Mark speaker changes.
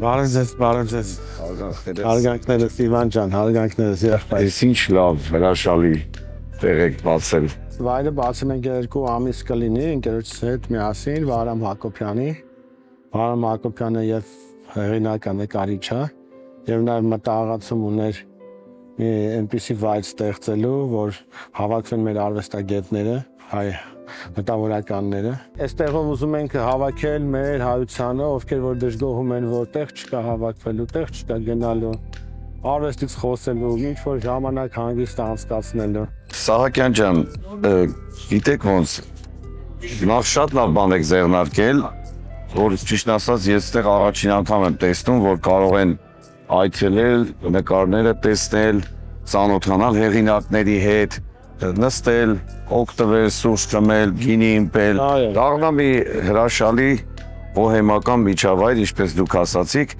Speaker 1: Բարև հարգանքներս Իվան ջան, հարգանքներս եղբայր։
Speaker 2: Այս ինչ լավ հրաշալի տեղ եք բացել։
Speaker 1: Վայրը բացել ենք 2 ամիս կլինի ընկերոջս հետ միասին Վահրամ Հակոբյանի։ Վահրամ Հակոբյանը եւ հեղինակը նկարիչը եւ նաեւ մտահղացում ուներ մի այնպիսի վայր ստեղծելու, որ հավաքվեն մեր արվեստագետները, հայ մտավորականները։ Այստեղով ուզում ենք հավաքել մեր հայությանը, ովքեր որ դժգոհում են, որտեղ չկա հավաքվելու, տեղ չկա գնալու, արվեստից խոսելու, ինչ որ ժամանակ հանգիստ անցկացնելու։
Speaker 2: Սահակյան ջան, գիտեք ոնց, նախ շատ լավ բան եք ձեռնարկել, որ ճիշտ ասած ես այդտեղ առաջին անգամ եմ տեսնում, որ կարող են այցելել, նկարները տեսնել, ծանոթանալ հեղինակների հետ, նստել, օգտվել, սուրճ խմել, գինի ըմպել, դառնա մի հրաշալի բոհեմական միջավայր, ինչպես դուք ասացիք,